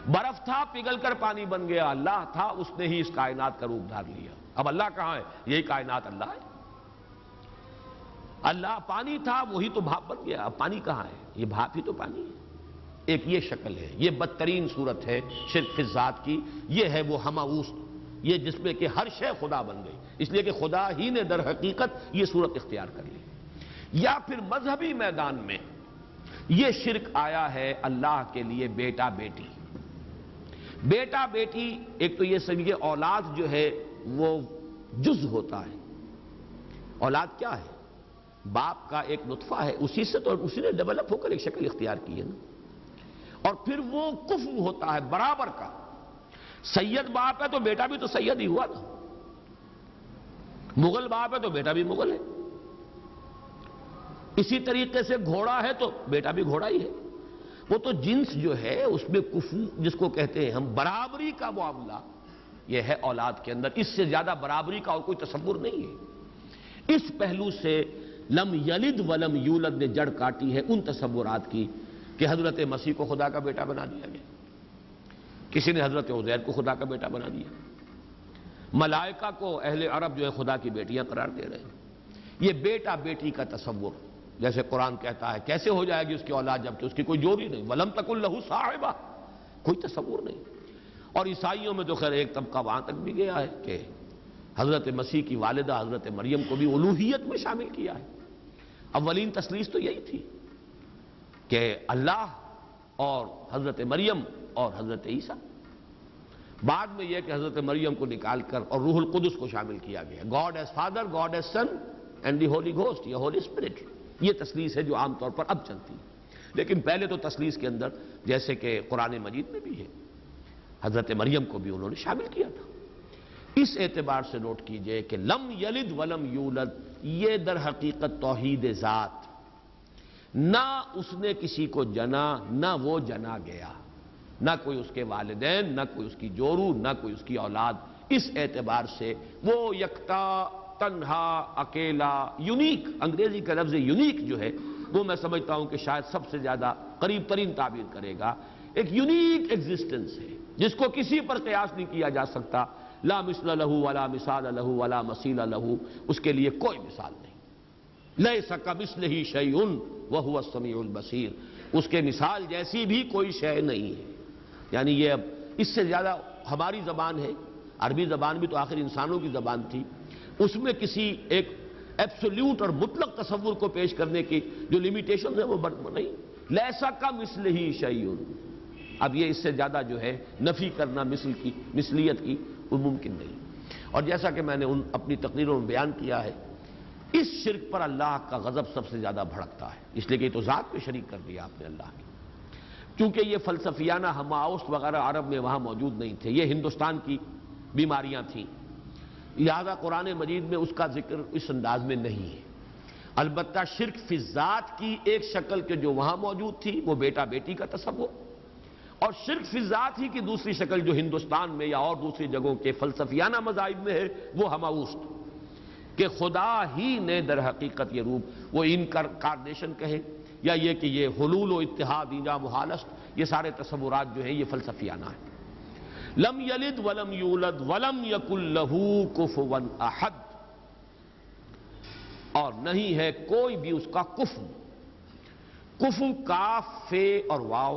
برف تھا پگھل کر پانی بن گیا، اللہ تھا اس نے ہی اس کائنات کا روپ دھار لیا۔ اب اللہ کہاں ہے؟ یہی کائنات اللہ ہے۔ اللہ پانی تھا، وہی تو بھاپ بن گیا، اب پانی کہاں ہے؟ یہ بھاپ ہی تو پانی ہے۔ ایک یہ شکل ہے، یہ بدترین صورت ہے شرک فی الذات کی۔ یہ ہے وہ ہماوست، یہ جس میں کہ ہر شے خدا بن گئی، اس لیے کہ خدا ہی نے در حقیقت یہ صورت اختیار کر لی۔ یا پھر مذہبی میدان میں یہ شرک آیا ہے اللہ کے لیے بیٹا بیٹی۔ بیٹا بیٹی، ایک تو یہ سمجھیے اولاد جو ہے وہ جز ہوتا ہے۔ اولاد کیا ہے؟ باپ کا ایک نطفہ ہے، اسی سے تو اسی نے ڈیولپ ہو کر ایک شکل اختیار کی ہے نا۔ اور پھر وہ کفو ہوتا ہے برابر کا۔ سید باپ ہے تو بیٹا بھی تو سید ہی ہوا نا، مغل باپ ہے تو بیٹا بھی مغل ہے، اسی طریقے سے گھوڑا ہے تو بیٹا بھی گھوڑا ہی ہے۔ وہ تو جنس جو ہے اس میں کفو جس کو کہتے ہیں ہم، برابری کا معاملہ یہ ہے اولاد کے اندر۔ اس سے زیادہ برابری کا اور کوئی تصور نہیں ہے۔ اس پہلو سے لم یلد ولم یولد نے جڑ کاٹی ہے ان تصورات کی کہ حضرت مسیح کو خدا کا بیٹا بنا دیا گیا، کسی نے حضرت عزیر کو خدا کا بیٹا بنا دیا، ملائکہ کو اہل عرب جو ہے خدا کی بیٹیاں قرار دے رہے ہیں۔ یہ بیٹا بیٹی کا تصور، جیسے قرآن کہتا ہے کیسے ہو جائے گی اس کی اولاد جبکہ اس کی کوئی جوڑی نہیں، وَلَمْ تَكُنْ لَهُ صَاحِبَةٌ، کوئی تصور نہیں۔ اور عیسائیوں میں تو خیر ایک طبقہ وہاں تک بھی گیا ہے کہ حضرت مسیح کی والدہ حضرت مریم کو بھی الوہیت میں شامل کیا ہے۔ اولین تثلیث تو یہی تھی کہ اللہ اور حضرت مریم اور حضرت عیسیٰ، بعد میں یہ کہ حضرت مریم کو نکال کر اور روح القدس کو شامل کیا گیا، God is father, God is son and the holy ghost یا ہولی اسپرٹ۔ یہ تثلیث ہے جو عام طور پر اب چلتی ہے، لیکن پہلے تو تثلیث کے اندر جیسے کہ قرآن مجید میں بھی ہے، حضرت مریم کو بھی انہوں نے شامل کیا تھا۔ اس اعتبار سے نوٹ کیجئے کہ لم یلد ولم یولد یہ در حقیقت توحید ذات، نہ اس نے کسی کو جنا نہ وہ جنا گیا، نہ کوئی اس کے والدین، نہ کوئی اس کی جورو، نہ کوئی اس کی اولاد۔ اس اعتبار سے وہ یکتا تنہا، اکیلا، یونیک، انگریزی کا لفظ یونیک جو ہے وہ میں سمجھتا ہوں کہ شاید سب سے زیادہ قریب ترین تعبیر کرے گا. ایک یونیک ایگزسٹنس ہے جس کو کسی پر قیاس نہیں کیا جا سکتا. لا مثل لہ ولا مثال لہ ولا مثیل لہ، اس کے لیے کوئی مثال نہیں. لیس کمثلہ شیء وہو السمیع البصیر، اس کے مثال جیسی بھی کوئی شے نہیں ہے. یعنی یہ اب اس سے زیادہ ہماری زبان ہے، عربی زبان بھی تو آخر انسانوں کی زبان تھی، اس میں کسی ایک ایبسولوٹ اور مطلق تصور کو پیش کرنے کی جو لیمیٹیشن ہے وہ نہیں. لیسا کمثلہ شیء، اب یہ اس سے زیادہ جو ہے نفی کرنا مثل کی، مثلیت کی، وہ ممکن نہیں. اور جیسا کہ میں نے اپنی تقریروں میں بیان کیا ہے، اس شرک پر اللہ کا غضب سب سے زیادہ بھڑکتا ہے، اس لیے کہ یہ تو ذات میں شریک کر دیا آپ نے اللہ کی. چونکہ یہ فلسفیانہ ہماؤست وغیرہ عرب میں وہاں موجود نہیں تھے، یہ ہندوستان کی بیماریاں تھیں، لہذا قرآن مجید میں اس کا ذکر اس انداز میں نہیں ہے. البتہ شرک فی ذات کی ایک شکل کے جو وہاں موجود تھی وہ بیٹا بیٹی کا تصور، اور شرک فی ذات ہی کی دوسری شکل جو ہندوستان میں یا اور دوسری جگہوں کے فلسفیانہ مذاہب میں ہے وہ ہماؤست، کہ خدا ہی نے در حقیقت یہ روپ، وہ انکارنیشن کہیں یا یہ کہ یہ حلول و اتحاد ایجا محالست، یہ سارے تصورات جو ہیں یہ فلسفیانہ ہیں. لم یلد ولم یولد ولم یکن لہ کفوا احد، اور نہیں ہے کوئی بھی اس کا کفو. کفو کاف فے اور واو،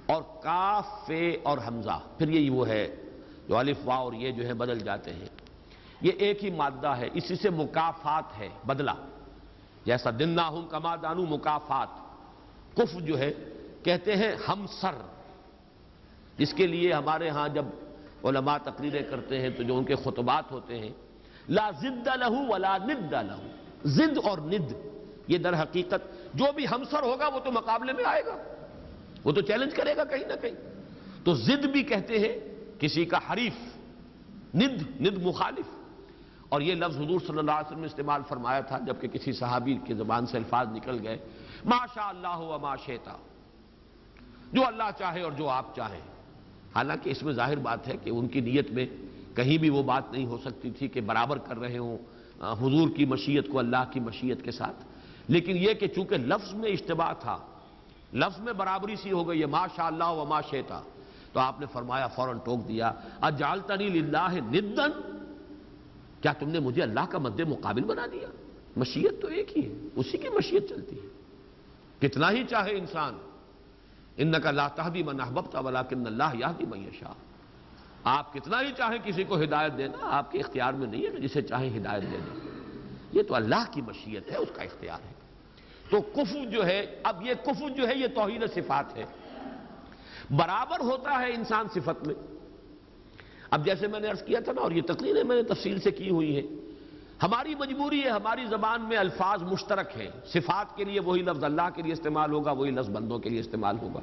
اور کاف فے اور حمزہ، پھر یہ وہ ہے جو الف واو اور یہ جو ہے بدل جاتے ہیں، یہ ایک ہی مادہ ہے، اسی سے مکافات ہے، بدلہ. جیسا دناہم کما دانو مکافات. کف جو ہے کہتے ہیں ہمسر، جس کے لیے ہمارے ہاں جب علماء تقریریں کرتے ہیں تو جو ان کے خطبات ہوتے ہیں، لا ضد لہ ولا ند لہ، ضد اور ند، یہ در حقیقت جو بھی ہمسر ہوگا وہ تو مقابلے میں آئے گا، وہ تو چیلنج کرے گا کہیں نہ کہیں. تو ضد بھی کہتے ہیں کسی کا حریف، ند مخالف. اور یہ لفظ حضور صلی اللہ علیہ وسلم نے استعمال فرمایا تھا جبکہ کسی صحابی کی زبان سے الفاظ نکل گئے، ما شاء اللہ و ما شئت، جو اللہ چاہے اور جو آپ چاہیں. حالانکہ اس میں ظاہر بات ہے کہ ان کی نیت میں کہیں بھی وہ بات نہیں ہو سکتی تھی کہ برابر کر رہے ہوں حضور کی مشیت کو اللہ کی مشیت کے ساتھ، لیکن یہ کہ چونکہ لفظ میں اشتباہ تھا، لفظ میں برابری سی ہو گئی ہے، ما شاء اللہ و ما شئت، تو آپ نے فرمایا، فوراً ٹوک دیا، اجعلتنی للہ ندا، کیا تم نے مجھے اللہ کا مد مقابل بنا دیا؟ مشیت تو ایک ہی ہے، اسی کی مشیت چلتی ہے، کتنا ہی چاہے انسان. انک لا تہدی من احببت ولکن اللہ یہدی من یشاء، آپ کتنا ہی چاہیں کسی کو ہدایت دینا، آپ کے اختیار میں نہیں ہے کہ جسے چاہیں ہدایت دے دیں، یہ تو اللہ کی مشیت ہے، اس کا اختیار ہے. تو کفر جو ہے، اب یہ کفر جو ہے یہ توحید صفات ہے، برابر ہوتا ہے انسان صفت میں. اب جیسے میں نے عرض کیا تھا نا، اور یہ تقریریں میں نے تفصیل سے کی ہوئی ہیں، ہماری مجبوری ہے، ہماری زبان میں الفاظ مشترک ہیں. صفات کے لیے وہی لفظ اللہ کے لیے استعمال ہوگا، وہی لفظ بندوں کے لیے استعمال ہوگا.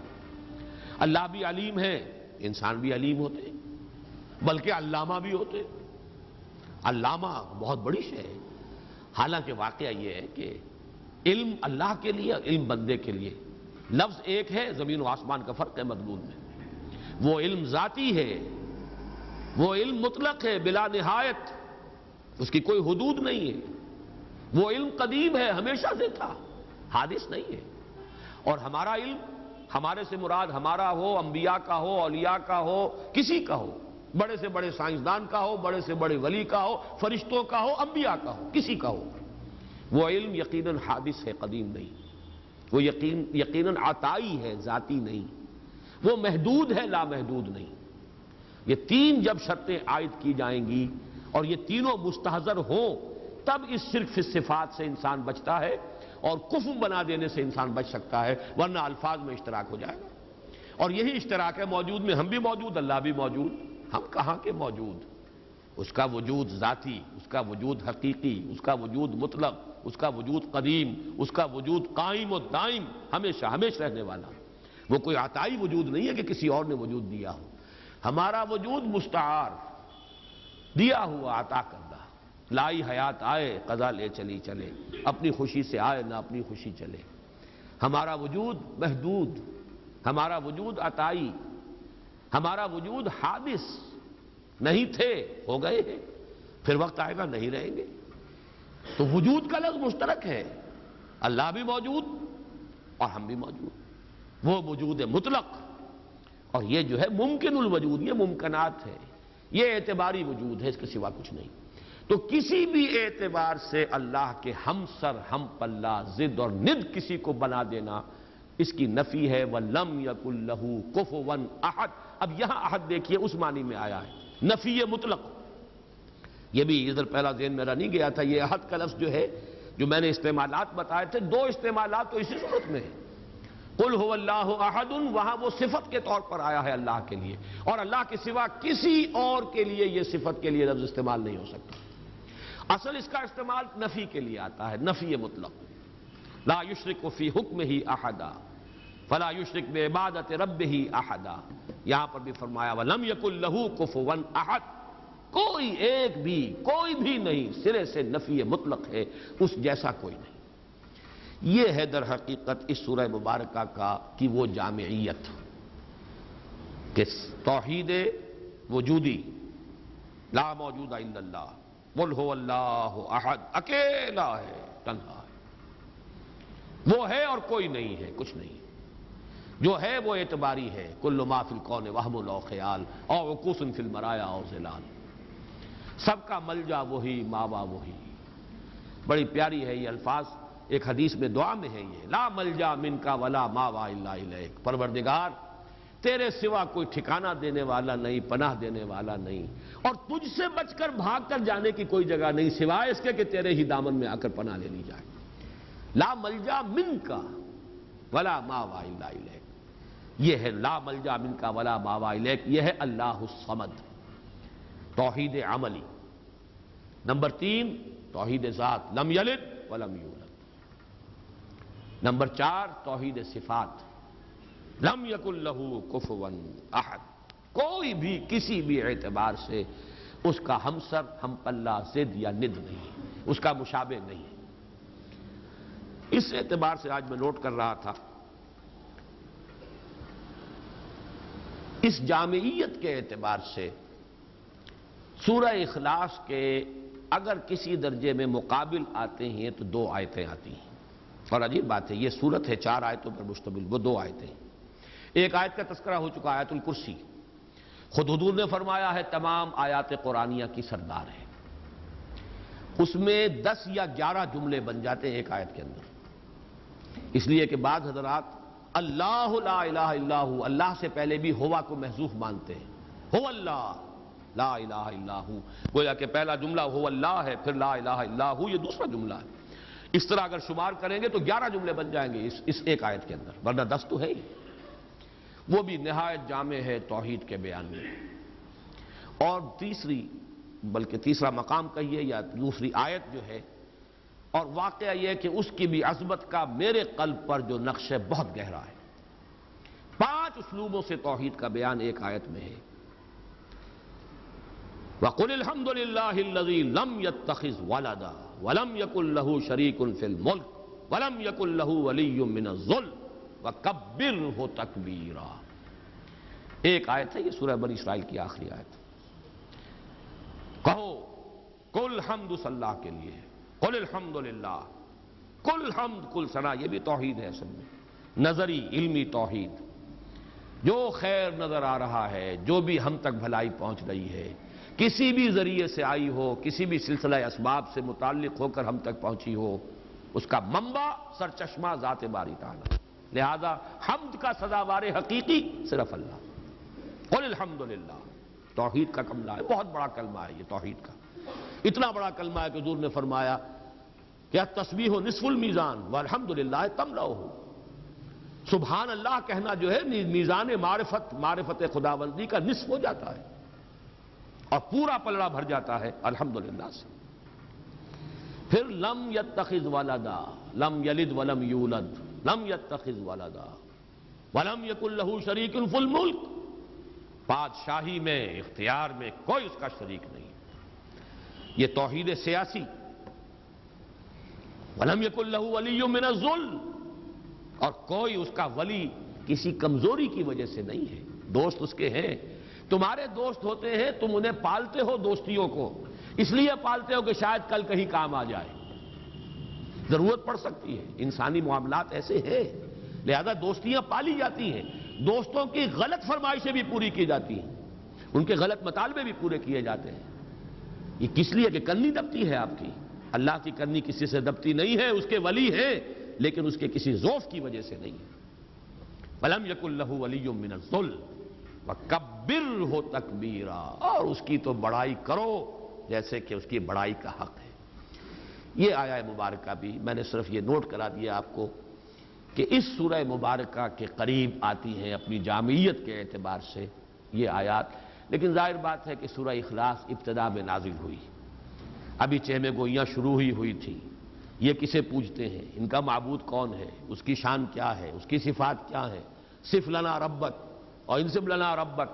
اللہ بھی علیم ہے، انسان بھی علیم ہوتے ہیں، بلکہ علامہ بھی ہوتے ہیں. علامہ بہت بڑی شے ہے. حالانکہ واقعہ یہ ہے کہ علم اللہ کے لیے، علم بندے کے لیے، لفظ ایک ہے، زمین و آسمان کا فرق ہے مضمون میں. وہ علم ذاتی ہے، وہ علم مطلق ہے، بلا نہایت، اس کی کوئی حدود نہیں ہے. وہ علم قدیم ہے، ہمیشہ سے تھا، حادث نہیں ہے. اور ہمارا علم، ہمارے سے مراد ہمارا ہو، انبیاء کا ہو، اولیاء کا ہو، کسی کا ہو، بڑے سے بڑے سائنسدان کا ہو، بڑے سے بڑے ولی کا ہو، فرشتوں کا ہو، انبیاء کا ہو، کسی کا ہو، وہ علم یقیناً حادث ہے، قدیم نہیں. وہ یقیناً عطائی ہے، ذاتی نہیں. وہ محدود ہے، لامحدود نہیں. یہ تین جب شرطیں عائد کی جائیں گی اور یہ تینوں مستحضر ہوں، تب اس شرک فی الصفات سے انسان بچتا ہے اور کفر بنا دینے سے انسان بچ سکتا ہے، ورنہ الفاظ میں اشتراک ہو جائے گا. اور یہی اشتراک ہے موجود میں، ہم بھی موجود، اللہ بھی موجود. ہم کہاں کے موجود؟ اس کا وجود ذاتی، اس کا وجود حقیقی، اس کا وجود مطلق، اس کا وجود قدیم، اس کا وجود قائم و دائم، ہمیشہ ہمیشہ رہنے والا. وہ کوئی عطائی وجود نہیں ہے کہ کسی اور نے وجود دیا ہو. ہمارا وجود مستعار، دیا ہوا، عطا کردہ. لائی حیات آئے، قضا لے چلی چلے، اپنی خوشی سے آئے نہ اپنی خوشی چلے. ہمارا وجود محدود، ہمارا وجود عطائی، ہمارا وجود حادث. نہیں تھے، ہو گئے ہیں. پھر وقت آئے گا نہیں رہیں گے. تو وجود کا لفظ مشترک ہے. اللہ بھی موجود اور ہم بھی موجود. وہ وجود مطلق اور یہ جو ہے ممکن الوجود، یہ ممکنات ہے، یہ اعتباری وجود ہے، اس کے سوا کچھ نہیں. تو کسی بھی اعتبار سے اللہ کے ہم سر، ہم پلہ، ضد اور ند کسی کو بنا دینا، اس کی نفی ہے. وَلَمْ يَكُنْ لَهُ كُفُوًا أَحَدٌ. اب یہاں احد دیکھیے اس معنی میں آیا ہے، نفی مطلق. یہ بھی ادھر پہلا ذہن میرا نہیں گیا تھا. یہ احد کا لفظ جو ہے، جو میں نے استعمالات بتائے تھے، دو استعمالات تو اسی صورت میں ہیں. قُلْ هُوَ اللَّهُ أَحَدٌ وہاں وہ صفت کے طور پر آیا ہے اللہ کے لیے، اور اللہ کے سوا کسی اور کے لیے یہ صفت کے لیے لفظ استعمال نہیں ہو سکتا. اصل اس کا استعمال نفی کے لیے آتا ہے، نفی مطلق. لا یشرک فی حکمہ احدا فلا یشرک بعبادۃ ربہ احدا. یہاں پر بھی فرمایا وَلَمْ يَكُنْ لَهُ كُفُوًا أَحَدٌ. کوئی ایک بھی، کوئی بھی نہیں، سرے سے نفی مطلق ہے، اس جیسا کوئی نہیں. یہ ہے در حقیقت اس سورہ مبارکہ کی وہ جامعیت کہ توحید وجودی، لا موجود الا اللہ، قل هو اللہ احد، اکیلا ہے، تنہا ہے، وہ ہے اور کوئی نہیں ہے، کچھ نہیں. جو ہے وہ اعتباری ہے. کل ما فی الکون وہم او خیال او عکوس فی المرایا او ظلال. سب کا ملجا وہی، ماوا وہی. بڑی پیاری ہے یہ الفاظ، ایک حدیث میں دعا میں ہے یہ، لا ملجا منکا ولا ماوا الا الیک. پروردگار تیرے سوا کوئی ٹھکانہ دینے والا نہیں، پناہ دینے والا نہیں، اور تجھ سے بچ کر بھاگ کر جانے کی کوئی جگہ نہیں سوائے اس کے کہ تیرے ہی دامن میں آ کر پناہ لے لی جائے. لا ملجا منکا ولا ماوا الا الیک. یہ ہے لا ملجا منکا ولا ماوا الیک. یہ ہے اللہ الصمد، توحید عملی. نمبر 3 توحید ذات، لم یلد ولم یولد. نمبر 4 توحید صفات، لم یکن لہ کفوا احد. کوئی بھی کسی بھی اعتبار سے اس کا ہمسر، ہم پلہ، ضد یا ند نہیں، اس کا مشابہ نہیں. اس اعتبار سے آج میں نوٹ کر رہا تھا، اس جامعیت کے اعتبار سے سورہ اخلاص کے اگر کسی درجے میں مقابل آتے ہیں تو 2 آیتیں آتی ہیں. اور عجیب بات ہے، یہ سورت ہے 4 آیتوں پر مشتمل، وہ 2 آیتیں. ایک آیت کا تذکرہ ہو چکا، آیت الکرسی. خود حضور نے فرمایا ہے تمام آیات قرآنیہ کی سردار ہے. اس میں 10 یا 11 جملے بن جاتے ہیں ایک آیت کے اندر. اس لیے کہ بعض حضرات اللہ لا الہ الا ہو، اللہ سے پہلے بھی ہوا کو محذوف مانتے ہیں. ہو اللہ لا الہ الا ہو، گویا کہ پہلا جملہ ہو اللہ ہے، پھر لا الہ الا ہو یہ دوسرا جملہ ہے. اس طرح اگر شمار کریں گے تو 11 جملے بن جائیں گے اس ایک آیت کے اندر، ورنہ 10 تو ہے ہی. وہ بھی نہایت جامع ہے توحید کے بیان میں. اور تیسرا مقام کہیے یا دوسری آیت جو ہے، اور واقعہ یہ ہے کہ اس کی بھی عظمت کا میرے قلب پر جو نقش ہے بہت گہرا ہے. 5 اسلوبوں سے توحید کا بیان ایک آیت میں ہے. وَقُلِ الْحَمْدُ لِلَّهِ الَّذِي لَمْ يَتَّخِذْ وَلَدًا وَلَمْ يَكُنْ لَهُ شَرِيكٌ فِي الْمُلْكِ وَلَمْ يَكُنْ لَهُ وَلِيٌّ مِّنَ الذُّلِّ وَكَبِّرْهُ تَكْبِيرًا. ایک آیت ہے یہ سورہ بنی اسرائیل کی آخری آیت. کہو کل حمد صلی اللہ کے لیے، قل الحمد للہ، کل حمد کل ثنا. یہ بھی توحید ہے اصل میں، نظری علمی توحید. جو خیر نظر آ رہا ہے، جو بھی ہم تک بھلائی پہنچ رہی ہے، کسی بھی ذریعے سے آئی ہو، کسی بھی سلسلہ اسباب سے متعلق ہو کر ہم تک پہنچی ہو، اس کا منبع سرچشمہ ذات باری تعالی. لہذا حمد کا سزاوار حقیقی صرف اللہ. قل الحمد للہ توحید کا کلمہ ہے، بہت بڑا کلمہ ہے یہ توحید کا. اتنا بڑا کلمہ ہے کہ حضور نے فرمایا کہ التسبیح نصف المیزان والحمد للہ تملأہ. سبحان اللہ کہنا جو ہے میزان معرفت خداوندی کا نصف ہو جاتا ہے، اور پورا پلڑا بھر جاتا ہے الحمدللہ سے. پھر لم یتخذ ولدا، لم یلد ولم یولد، لم یتخذ ولدا ولم یکن لہ شریک فی الملک. بادشاہی میں، اختیار میں کوئی اس کا شریک نہیں. یہ توحید سیاسی. ولم یکن لہ ولی من الذل، اور کوئی اس کا ولی کسی کمزوری کی وجہ سے نہیں ہے. دوست اس کے ہیں، تمہارے دوست ہوتے ہیں، تم انہیں پالتے ہو دوستیوں کو، اس لیے پالتے ہو کہ شاید کل کہیں کام آ جائے، ضرورت پڑ سکتی ہے، انسانی معاملات ایسے ہیں، لہذا دوستیاں پالی جاتی ہیں، دوستوں کی غلط فرمائشیں بھی پوری کی جاتی ہیں، ان کے غلط مطالبے بھی پورے کیے جاتے ہیں۔ یہ کس لیے کہ کنی دبتی ہے آپ کی، اللہ کی کنی کسی سے دبتی نہیں ہے، اس کے ولی ہیں لیکن اس کے کسی ضعف کی وجہ سے نہیں ہے۔ وَلَمْ يَكُنْ لَهُ وَلِيٌّ مِّنَ الذُّلِّ وَكَبِّرْهُ تَكْبِيرًا، اور اس کی تو بڑائی کرو جیسے کہ اس کی بڑائی کا حق ہے۔ یہ آیہ مبارکہ بھی میں نے صرف یہ نوٹ کرا دیا آپ کو کہ اس سورہ مبارکہ کے قریب آتی ہیں اپنی جامعیت کے اعتبار سے یہ آیات، لیکن ظاہر بات ہے کہ سورہ اخلاص ابتدا میں نازل ہوئی، ابھی چہمے گوئیاں شروع ہی ہوئی تھی، یہ کسے پوجتے ہیں، ان کا معبود کون ہے، اس کی شان کیا ہے، اس کی صفات کیا ہے، صف لنا ربک اور انصب لنا ربک،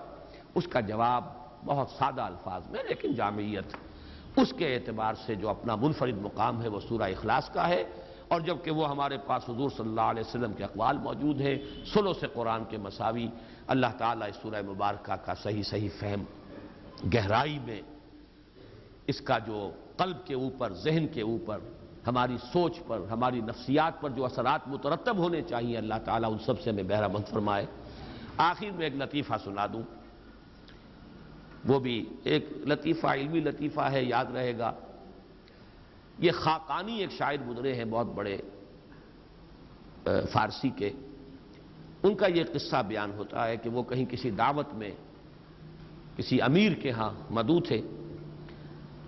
اس کا جواب بہت سادہ الفاظ میں لیکن جامعیت اس کے اعتبار سے جو اپنا منفرد مقام ہے وہ سورہ اخلاص کا ہے، اور جبکہ وہ ہمارے پاس حضور صلی اللہ علیہ وسلم کے اقوال موجود ہیں ثلث قرآن کے مساوی، اللہ تعالیٰ اس سورہ مبارکہ کا صحیح فہم، گہرائی میں اس کا جو قلب کے اوپر، ذہن کے اوپر، ہماری سوچ پر، ہماری نفسیات پر جو اثرات مترتب ہونے چاہیے، اللہ تعالیٰ ان سب سے ہمیں بہرہ مند فرمائے۔ آخر میں ایک لطیفہ سنا دوں، وہ بھی ایک لطیفہ، علمی لطیفہ ہے، یاد رہے گا۔ یہ خاقانی ایک شاعر گزرے ہیں بہت بڑے فارسی کے، ان کا یہ قصہ بیان ہوتا ہے کہ وہ کہیں کسی دعوت میں کسی امیر کے ہاں مدعو تھے،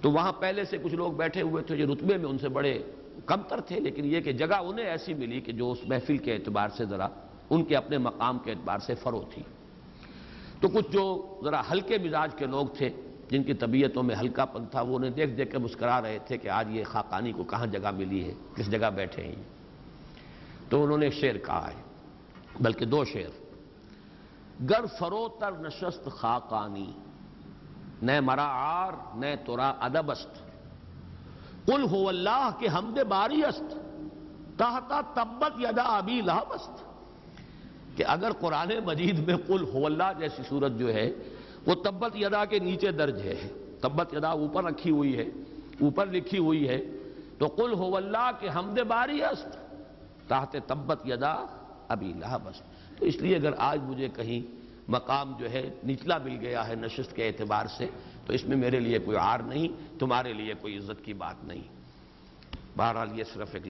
تو وہاں پہلے سے کچھ لوگ بیٹھے ہوئے تھے جو رتبے میں ان سے بڑے کمتر تھے، لیکن یہ کہ جگہ انہیں ایسی ملی کہ جو اس محفل کے اعتبار سے ذرا ان کے اپنے مقام کے اعتبار سے فروغ تھی۔ تو کچھ جو ذرا ہلکے مزاج کے لوگ تھے جن کی طبیعتوں میں ہلکا پن تھا، وہ انہیں دیکھ دیکھ کے مسکرا رہے تھے کہ آج یہ خاقانی کو کہاں جگہ ملی ہے، کس جگہ بیٹھے ہیں۔ تو انہوں نے ایک شعر کہا ہے، بلکہ دو شعر۔ گر فروتر نشست خاقانی، نہ مرا عار نہ ترا ادب است، قل هو اللہ کے حمد باری است، تحت تبت یدا ابی لہب است۔ کہ اگر قرآن مجید میں قل هو اللہ جیسی صورت جو ہے وہ تبت یدا کے نیچے درج ہے، تبت یدا اوپر رکھی ہوئی ہے، اوپر لکھی ہوئی ہے، تو قل هو اللہ کے حمد باری است تحت تبت یدا ابی لہب است۔ تو اس لیے اگر آج مجھے کہیں مقام جو ہے نچلا مل گیا ہے نشست کے اعتبار سے، تو اس میں میرے لیے کوئی عار نہیں، تمہارے لیے کوئی عزت کی بات نہیں۔ بہرحال یہ صرف ایک